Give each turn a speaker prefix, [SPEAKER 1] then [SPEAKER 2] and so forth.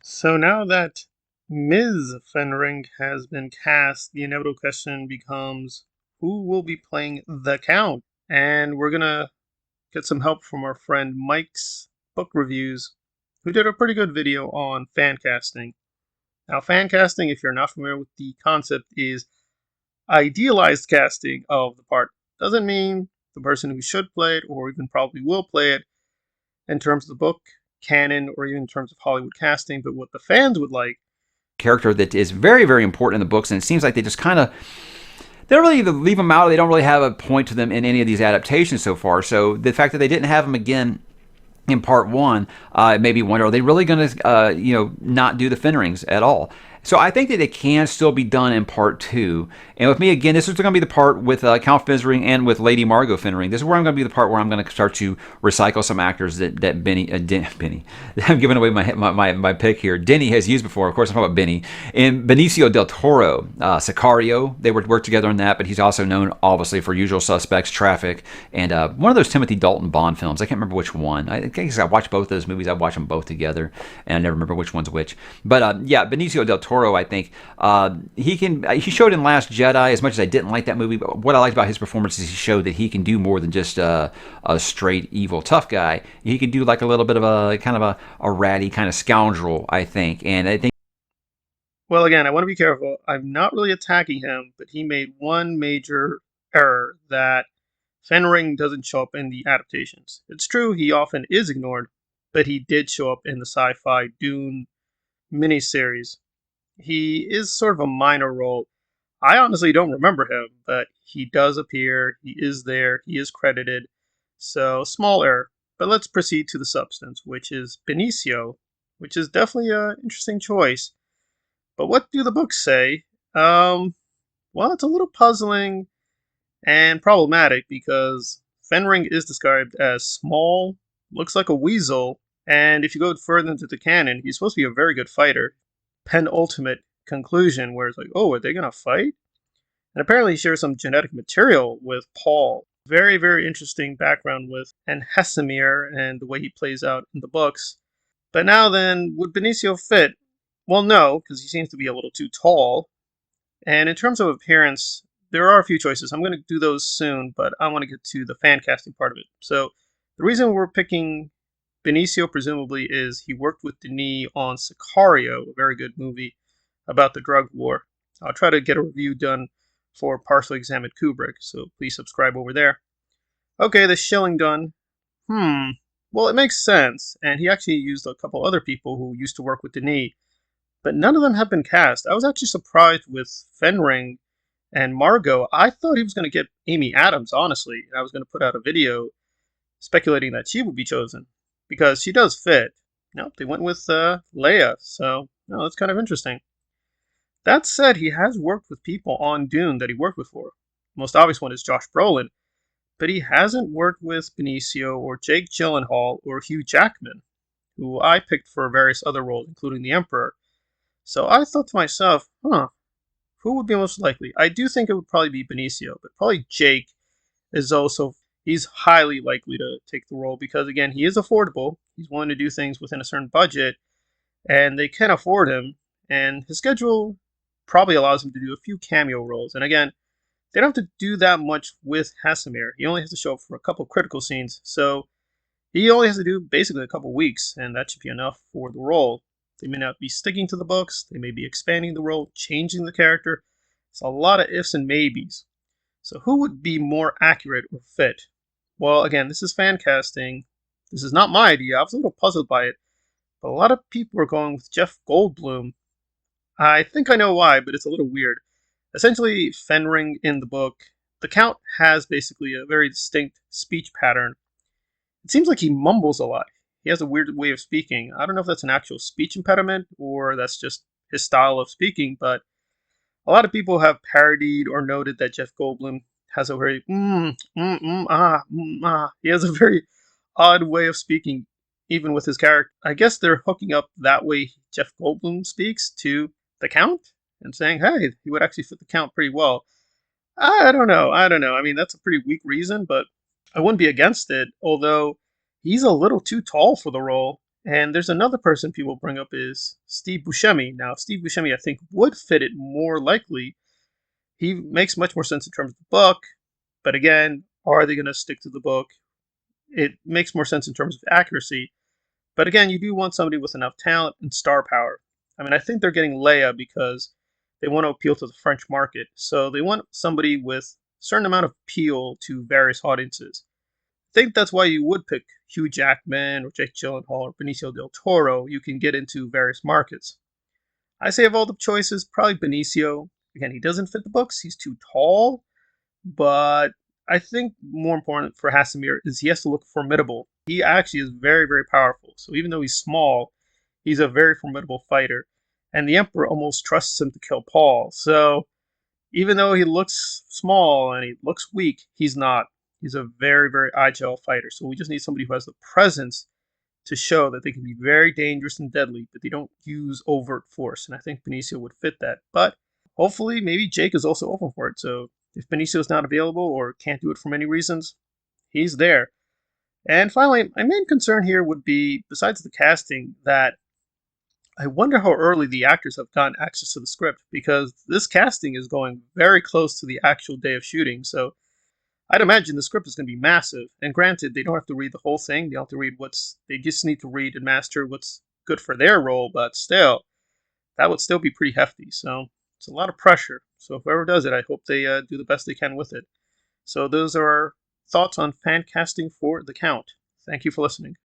[SPEAKER 1] So now that Ms. Fenring has been cast, the inevitable question becomes who will be playing the Count? And we're gonna get some help from our friend Mike's Book Reviews, who did a pretty good video on fan casting. Now, fan casting, if you're not familiar with the concept, is idealized casting of the part. Doesn't mean the person who should play it or even probably will play it in terms of the book, canon, or even in terms of Hollywood casting, but what the fans would like.
[SPEAKER 2] Character that is very, very important in the books, and it seems like they just kind of they don't really either leave them out or they don't really have a point to them in any of these adaptations so far. So the fact that they didn't have them again in part one, it made me wonder: are they really going to, not do the Fenrings at all? So I think that it can still be done in part two. And with me again, this is going to be the part with Count Fenring and with Lady Margot Fenring. This is where I'm going to be the part where I'm going to start to recycle some actors that Benny. I'm giving away my pick here. Denny has used before. Of course, I'm talking about Benny and Benicio del Toro, Sicario. They worked together on that, but he's also known obviously for Usual Suspects, Traffic, and one of those Timothy Dalton Bond films. I can't remember which one. I guess I watched both of those movies. I watched them both together, and I never remember which one's which. But yeah, Benicio del Toro. I think he showed in Last Jedi. As much as I didn't like that movie, but what I liked about his performance is he showed that he can do more than just a straight evil tough guy. He can do like a little bit of a kind of a ratty kind of scoundrel, I think. And I think,
[SPEAKER 1] Well, again, I want to be careful. I'm not really attacking him, but he made one major error that Fenring doesn't show up in the adaptations. It's true he often is ignored, but he did show up in the sci-fi Dune miniseries. He is sort of a minor role. I honestly don't remember him, but he does appear, he is there, he is credited. So, small error. But let's proceed to the substance, which is Benicio, which is definitely an interesting choice. But what do the books say? Well, it's a little puzzling and problematic because Fenring is described as small, looks like a weasel, and if you go further into the canon, he's supposed to be a very good fighter. Penultimate conclusion where it's like, oh, are they gonna fight? And apparently he shares some genetic material with Paul. Very, very interesting background with and Hasimir and the way he plays out in the books. But now then, would Benicio fit? Well, no, because he seems to be a little too tall. And in terms of appearance, there are a few choices. I'm going to do those soon, but I want to get to the fan casting part of it. So the reason we're picking Benicio, presumably, is he worked with Denis on Sicario, a very good movie about the drug war. I'll try to get a review done for Partially Examined Kubrick, so please subscribe over there. Okay, the shilling done. Well, it makes sense, and he actually used a couple other people who used to work with Denis, but none of them have been cast. I was actually surprised with Fenring and Margot. I thought he was going to get Amy Adams, honestly. I was going to put out a video speculating that she would be chosen because she does fit. No, they went with Leia, so no, that's kind of interesting. That said, he has worked with people on Dune that he worked with before. The most obvious one is Josh Brolin, but he hasn't worked with Benicio or Jake Gyllenhaal or Hugh Jackman, who I picked for various other roles, including the Emperor. So I thought to myself, who would be most likely? I do think it would probably be Benicio, but probably Jake is also, he's highly likely to take the role because, again, he is affordable. He's willing to do things within a certain budget, and they can afford him, and his schedule probably allows him to do a few cameo roles. And again, they don't have to do that much with Hasimir. He only has to show up for a couple critical scenes, so he only has to do basically a couple weeks, and that should be enough for the role. They may not be sticking to the books, they may be expanding the role, changing the character. It's a lot of ifs and maybes. So who would be more accurate or fit? Well, again, this is fan casting. This is not my idea. I was a little puzzled by it. But a lot of people are going with Jeff Goldblum. I think I know why, but it's a little weird. Essentially, Fenring in the book, the Count has basically a very distinct speech pattern. It seems like he mumbles a lot. He has a weird way of speaking. I don't know if that's an actual speech impediment or that's just his style of speaking, but a lot of people have parodied or noted that Jeff Goldblum has a very He has a very odd way of speaking, even with his character. I guess they're hooking up that way Jeff Goldblum speaks to the Count and saying, hey, he would actually fit the Count pretty well. I don't know. I don't know. I mean, that's a pretty weak reason, but I wouldn't be against it. Although he's a little too tall for the role, And there's another person people bring up is Steve Buscemi. Now, Steve Buscemi, I think, would fit it more likely. He makes much more sense in terms of the book, but again, are they going to stick to the book? It makes more sense in terms of accuracy, but again, you do want somebody with enough talent and star power. I mean, I think they're getting Leia because they want to appeal to the French market, so they want somebody with a certain amount of appeal to various audiences. I think that's why you would pick Hugh Jackman or Jake Gyllenhaal or Benicio del Toro. You can get into various markets. I say of all the choices, probably Benicio. Again, he doesn't fit the books. He's too tall, but I think more important for Hasimir is he has to look formidable. He actually is very, very powerful. So even though he's small, he's a very formidable fighter. And the Emperor almost trusts him to kill Paul. So even though he looks small and he looks weak, he's not. He's a very, very agile fighter. So we just need somebody who has the presence to show that they can be very dangerous and deadly, but they don't use overt force. And I think Benicio would fit that. But hopefully, maybe Jake is also open for it. So if Benicio is not available or can't do it for many reasons, he's there. And finally, my main concern here would be, besides the casting, that I wonder how early the actors have gotten access to the script because this casting is going very close to the actual day of shooting. So I'd imagine the script is going to be massive. And granted, they don't have to read the whole thing. They don't have to read they just need to read and master what's good for their role. But still, that would still be pretty hefty. So it's a lot of pressure. So whoever does it, I hope they do the best they can with it. So those are our thoughts on fan casting for The Count. Thank you for listening.